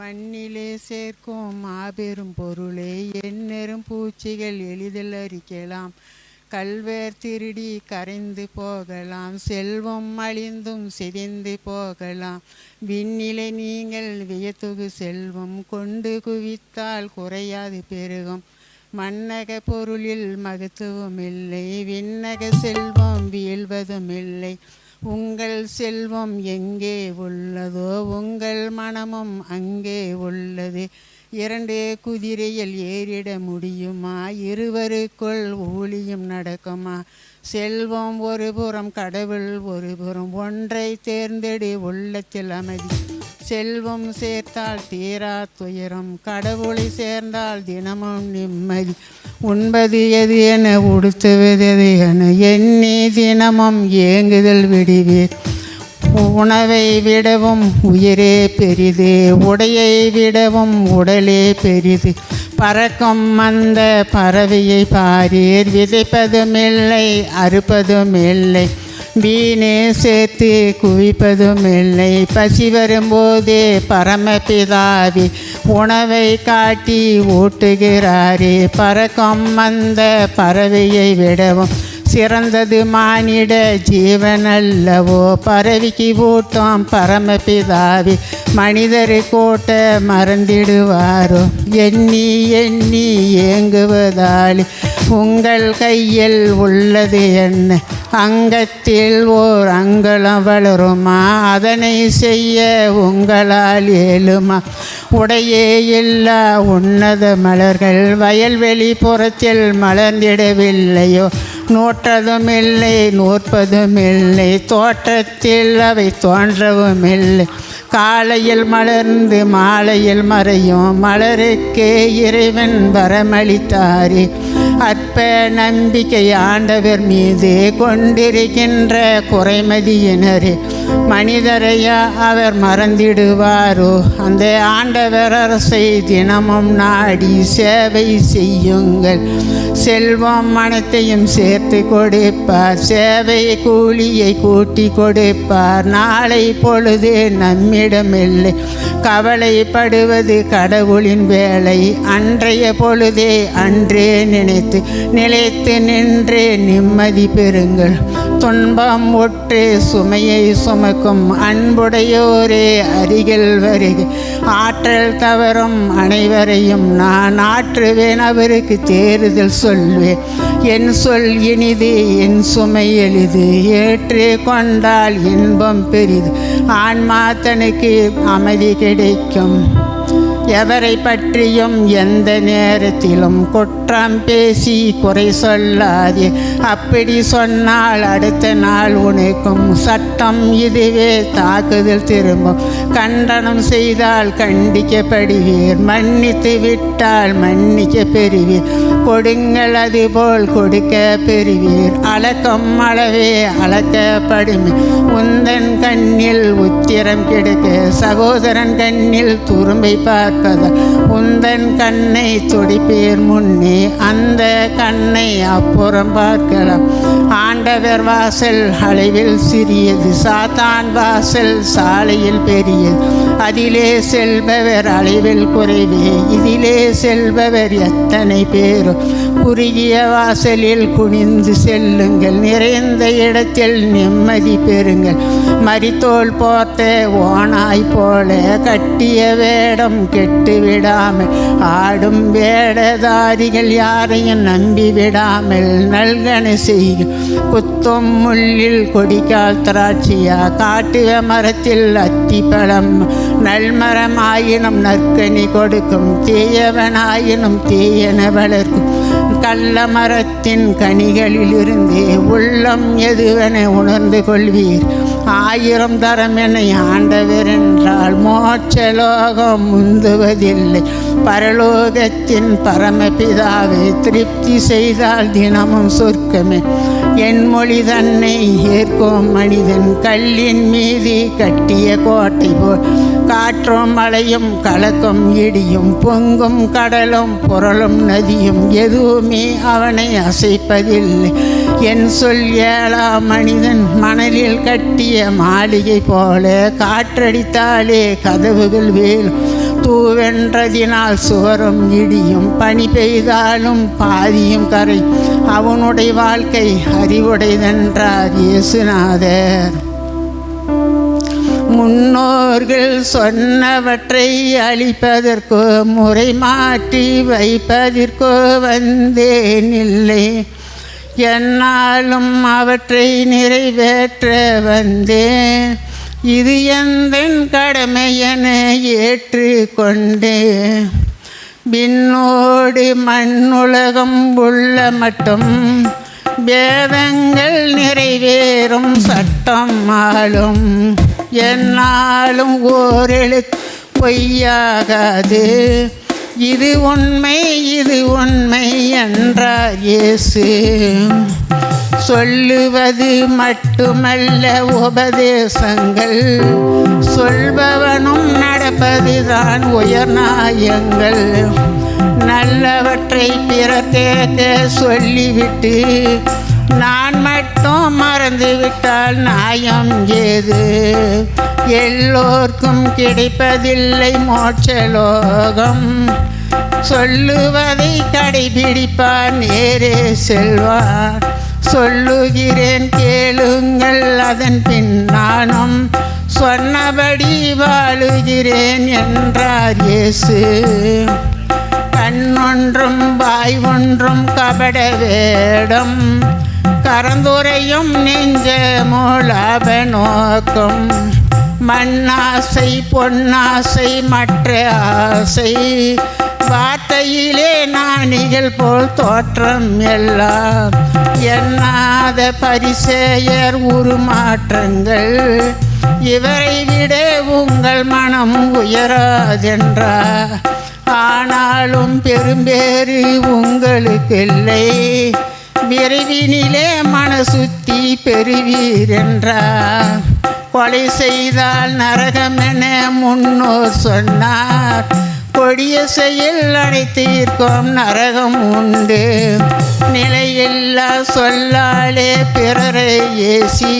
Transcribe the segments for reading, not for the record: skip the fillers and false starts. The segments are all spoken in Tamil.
மண்ணிலே சேர்க்கும் மாபெரும் பொருளே எந்நெரும் பூச்சிகள் எளிதில் அரிக்கலாம். கல்வேர் திருடி கரைந்து போகலாம், செல்வம் அழிந்தும் சிதைந்து போகலாம். விண்ணிலே நீங்கள் வியத்துகு செல்வம் கொண்டு குவித்தால் குறையாது பெருகும். மண்ணக பொருளில் மகத்துவம் இல்லை, விண்ணக செல்வம் வீழ்வதும் இல்லை. உங்கள் செல்வம் எங்கே உள்ளதோ உங்கள் மனமும் அங்கே உள்ளது. இரண்டு குதிரையில் ஏறிட முடியுமா? இருவருக்குள் ஊழியம் நடக்குமா? செல்வம் ஒரு புறம், கடவுள் ஒரு புறம். ஒன்றை தேர்ந்தெடு, உள்ளத்தில் அமைதி. செல்வம் சேர்த்தால் தீரா துயரம், கடவுளை சேர்ந்தால் தினமும் நிம்மதி. உண்பது எது என, உடுத்துவது எது என எண்ணி தினமும் ஏங்குதல் விடுவீர். உணவை விடவும் உயிரே பெரிது, உடையை விடவும் உடலே பெரிது. பறக்கும் அந்த பறவையை பாரீர், விதைப்பதும் இல்லை அறுப்பதும் இல்லை, வீணே சேர்த்து குவிப்பதும் இல்லை. பசி வரும்போதே பரமபிதாவி உணவை காட்டி ஊட்டுகிறாரே. பறக்கும் அந்த பறவையை விடவும் சிறந்தது மானிட ஜீவனல்லவோ. பறவைக்கு ஊட்டும் பரமபிதாவி மனிதர் கோட்ட மறந்திடுவாரோ. எண்ணி எண்ணி ஏங்குவதால் உங்கள் கையில் உள்ளது என்ன? அங்கத்தில் ஓர் அங்கலம் வளருமா? அதனை செய்ய உங்களால் இயலுமா? உடையே இல்லா உன்னத மலர்கள் வயல்வெளி புறத்தில் மலர்ந்திடவில்லையோ? நோற்றதும் இல்லை நோற்பதும் இல்லை, தோற்றத்தில் அவை தோன்றவும் இல்லை. காலையில் மலர்ந்து மாலையில் மறையும் மலருக்கே இறைவன் வரமளித்தாரே. அற்ப நம்பிக்கை ஆண்டவர் மீது கொண்டிருக்கின்ற குறைமதியினரே. மனிதரையா அவர் மறந்திடுவாரோ? அந்த ஆண்டவர் அரசை தினமும் நாடி சேவை செய்யுங்கள். செல்வம் அனைத்தையும் சேர்த்து கொடுப்பார், சேவை கூலியை கூட்டி கொடுப்பார். நாளை பொழுது நம்மிடமில்லை, கவலைப்படுவது கடவுளின் வேலை. அன்றைய பொழுதே அன்றே நிலைத்து நின்று நிம்மதி பெறுங்கள். துன்பம் ஒற்று சுமையை சுமக்கும் அன்புடையோரே அருகில் வருக. ஆற்றல் தவறும் அனைவரையும் நான் ஆற்றுவேன், அவருக்கு தேறுதல் சொல்வேன். என் சொல் இனிது என் சுமை எளிது, ஏற்று கொண்டால் இன்பம் பெரிது. ஆன்மா தனக்கு அமைதி கிடைக்கும். எவரை பற்றியும் எந்த நேரத்திலும் குற்றம் பேசி குறை சொல்லாதே. அப்படி சொன்னால் அடுத்த நாள் உனக்கும் சட்டம் இதுவே தாக்குதல் திரும்பும். கண்டனம் செய்தால் கண்டிக்கப்படுவீர், மன்னித்து விட்டால் மன்னிக்க பெறுவீர். கொடுங்கள் அதுபோல் கொடுக்க பெறுவீர். அளக்கும் அளவே அளக்கப்படுமே. உந்தன் கண்ணில் உத்திரம் கிடைக்க சகோதரன் கண்ணில் துரும்பை பார்ப்பதா? உந்தன் கண்ணை துடிப்பீர் முன்னே அந்த கண்ணை அப்புறம் பார்க்கலாம். ஆண்டவர் வாசல் அளவில் சிறியது, சாத்தான் வாசல் சாலையில் பெரியது. அதிலே செல்பவர் அளவில் குறைவே, இதிலே செல்பவர் எத்தனை பேரோ. குறுகிய வாசலில் குனிந்து செல்லுங்கள், நிறைந்த இடத்தில் நிம்மதி பெறுங்கள். மரித்தோல் போர்த்த ஓனாய் போல கட்டிய வேடம் கெட்டு விடாமல், ஆடும் வேடதாரிகள் யாரையும் நம்பி விடாமல் நல்கன செய்யும். குத்தும் முள்ளில் கொடிக்கால் திராட்சியா, காட்டுவ மரத்தில் அத்தி பழம். நல்மரமாயினும் நற்கனி கொடுக்கும், தீயவனாயினும் தீயன வளர்க்கும். கள்ள மரத்தின் கனிகளிலிருந்தே உள்ளம் எதுவென உணர்ந்து கொள்வீர். 1000 தரம் என்னை ஆண்டவர் என்றால் மோட்சலோகம் முந்துவதில்லை. பரலோகத்தின் பரமபிதாவை திருப்தி செய்தால் தினமும் சொர்க்கமே. என் மொழி தன்னை ஏற்கும் மனிதன் கல்லின் மீது கட்டிய கோட்டை போல். காற்றும் மழையும் கலக்கும் இடியும் பொங்கும் கடலும் புரளும் நதியும் எதுவுமே அவனை அசைப்பதில்லை. என் சொல் ஏழாம் மனிதன் மணலில் கட்டிய மாளிகை போல. காற்றடித்தாலே கதவுகள் வேலும், தூவென்றதினால் சுவரும் இடியும், பனி பெய்தாலும் பாதியும் கரை, அவனுடைய வாழ்க்கை அறிவுடையதென்றார் இயேசுநாதர். முன்னோர்கள் சொன்னவற்றை அழிப்பதற்கோ முறை மாற்றி வைப்பதற்கோ வந்தேன் இல்லை, என்னாலும் அவற்றை நிறைவேற்ற வந்தேன். இது எந்தன் கடமை என ஏற்றுக்கொண்டேன். விண்ணோடு மண்ணுலகம் உள்ள மட்டும் வேதங்கள் நிறைவேறும் சட்டம் ஆளும், என்னாலும் ஓரெழுத்து பொய்யாகாது. இது உண்மை, இது உண்மை என்றார் இயேசு. சொல்லுவது மட்டுமல்ல உபதேசங்கள், சொல்பவனும் நடப்பதுதான் உயர்நாயங்கள். நல்லவற்றை பிறர் கேட்க சொல்லிவிட்டு நான் மட்டும் மறந்துவிட்டால் நியாயம் ஏது? எல்லோர்க்கும் கிடைப்பதில்லை மோட்சலோகம், சொல்லுவதை கடைபிடிப்பார் நேரே செல்வார். சொல்லுகிறேன் கேளுங்கள், அதன் பின் நானும் சொன்னபடி வாழுகிறேன் என்றார் இயேசு. கண்ணொன்றும் வாய் ஒன்றும் கபட வேடம், கரந்துரையும் நெஞ்சமோ லாப நோக்கம். மண்ணாசை பொன்னாசை மற்ற ஆசை, வார்த்தையிலே நாணிகள் போல் தோற்றம் எல்லாம். எண்ணாத பரிசேயர் உருமாற்றங்கள், இவரை விட உங்கள் மனம் உயராதென்றார். ஆனாலும் பெரும்பேறு உங்களுக்கில்லை, விரைவினிலே மனசுத்தி பெறுவீரென்றார். கொலை செய்தால் நரகம் என முன்னோர் சொன்னார், கொடிய செயல் அனைத்திற்கும் நரகம் உண்டு. நிலையில்லா சொல்லாலே பிறரை ஏசி,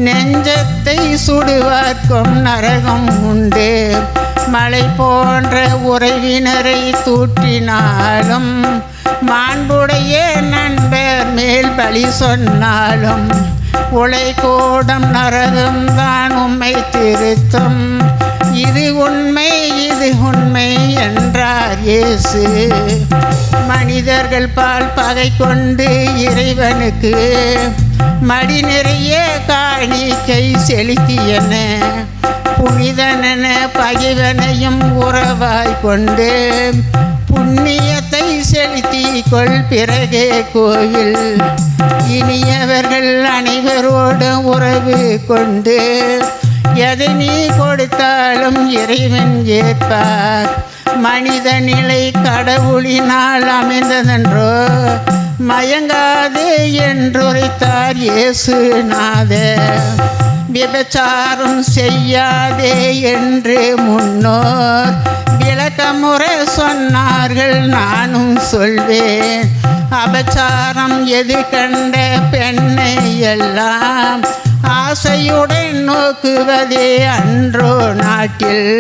நெஞ்சத்தை சுடுவார்க்கும் நரகம் உண்டு. மலை போன்ற உறவினரை தூற்றினாலும், மாண்புடைய நண்பர் மேல் பழி சொன்னாலும், உலைகூடம் நரகம்தான் உம்மை திருத்தும். இது உண்மை, இது உண்மை என்றார் இயேசு. மனிதர்கள் பால் பகை கொண்டு இறைவனுக்கு மடி நிறைய காணிக்கை செலுத்தியன, புனிதனென பகைவனையும் உறவாய் கொண்டு புண்ணியத்தை செலுத்தி கொள் பிறகே கோயில். இனியவர்கள் அனைவரோடு உறவு கொண்டு எதை நீ கொடுத்தாலும் இறைவன் ஏற்பார். மனித நிலை கடவுளினால் அமைந்ததென்றோ, மயங்காதே என்றுரைத்தார் இயேசுநாதர். விபச்சாரம் செய்யாதே என்று முன்னோர் விளக்கமுறை சொன்னார்கள், நானும் சொல்வேன். அபச்சாரம் எது கண்ட பெண்ணை எல்லாம் ஆசையுடன் நோக்குவதே அன்றோ நாட்டில்.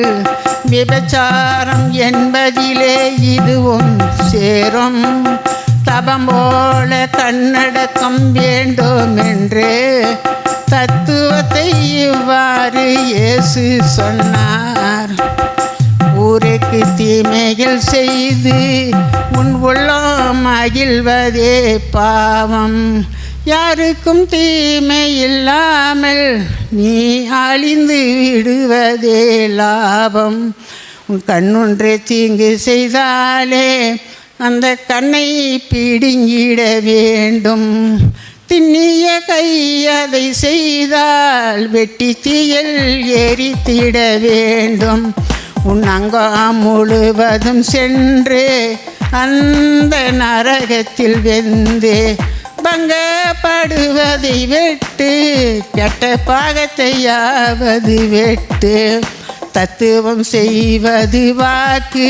விபச்சாரம் என்பதிலே இதுவும் சேரும், தபம் போல கண்ணடக்கம் வேண்டும் என்று தத்துவத்தை இவ்வாறு இயேசு சொன்னார். ஊருக்கு தீமைகள் செய்து உன் உள்ளம் மகிழ்வதே பாவம், யாருக்கும் தீமை இல்லாமல் நீ அழிந்து விடுவதே லாபம். உன் கண்ணொன்றே தீங்கு செய்தாலே அந்த கண்ணை பிடுங்கிட வேண்டும், திண்ணிய கை அதை செய்தால் வெட்டி தீயில் எரித்திட வேண்டும். உன் அங்கம் முழுவதும் சென்று அந்த நரகத்தில் வெந்து பங்கப்படுவதை வெட்டு, கெட்ட பாகத்தையாவது வெட்டு. தத்துவம் செய்வது வாக்கு,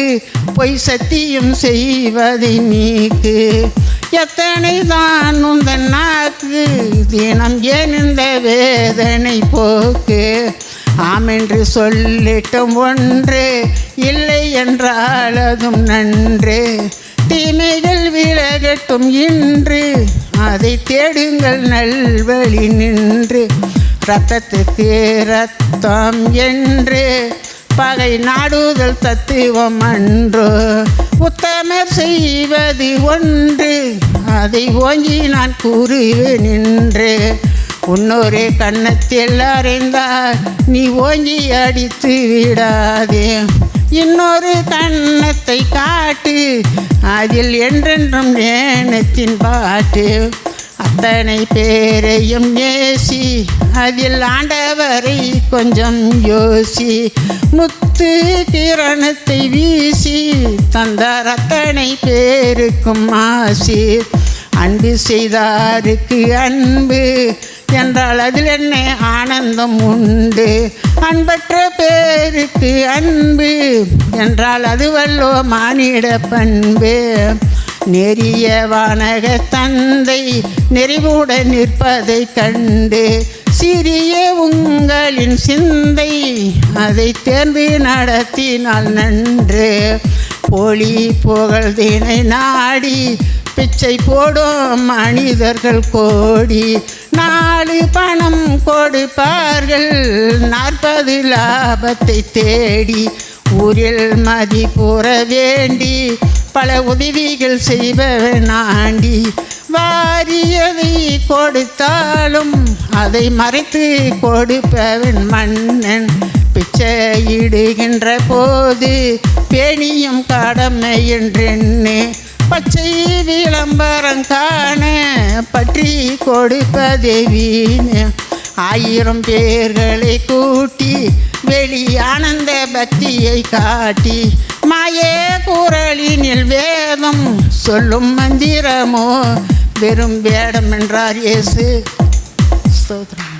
பொய் சத்தியம் செய்வதை நீக்கு. எத்தனை தான் உந்தன் நாக்கு, தினம் ஏன் இந்த வேதனை போக்கு. ஆமென்று சொல்லிட்டும் ஒன்று, இல்லை என்றால் அதுவும் நன்று. தீமைகள் விலகட்டும் இன்று, அதை தேடுங்கள் நல்வழி நின்று. இரத்தத்துக்கு இரத்தம் என்று பகை நாடுதல் தத்துவம் அன்றோ. உத்தமர் செய்வது ஒன்று, அதை ஓங்கி நான் கூறுவேன் என்று. உன்னொரு கன்னத்தில் அறைந்தால் நீ ஓங்கி அடித்து விடாதே. இன்னொரு கன்னத்தை காட்டு, அதில் என்றென்றும் ஏனத்தின் பாட்டு. அத்தனை பேரையும் நேசி, அதில் ஆண்டவரை கொஞ்சம் யோசி. முத்து கிரணத்தை வீசி தந்தார் அத்தனை பேருக்கும் ஆசி. அன்பு செய்தாருக்கு அன்பு என்றால் அதில் என்ன ஆனந்தம் உண்டு. அன்பற்ற பேருக்கு அன்பு என்றால் அதுவல்லோ மானிட பண்பு. நெறிய வானக தந்தை நெறிவுடன் நிற்பதை கண்டு, சிறிய உங்களின் சிந்தை அதை தேர்ந்து நடத்தினால் நன்று. போலி புகழ்தினை நாடி பிச்சை போடும் மனிதர்கள் கோடி. 4 பணம் கொடுப்பார்கள் 40 லாபத்தை தேடி. ஊரில் மதிப்புற வேண்டி பல உதவிகள் செய்பவன் ஆண்டி. வாரியதை கொடுத்தாலும் அதை மறைத்து கொடுப்பவன் மன்னன். பிச்சையிடுகின்ற போது பேணியும் கடமை என்றெண்ணு. பச்சை விளம்பரம் காண பற்றி கொடுப்பதே வீண். 1000 பேர்களை கூட்டி வெளி ஆனந்த பக்தியை காட்டி, மாயே குரலினில் வேதம் சொல்லும் மந்திரமோ வெறும் வேடம் என்றார் இயேசு. ஸ்தோத்திரம்.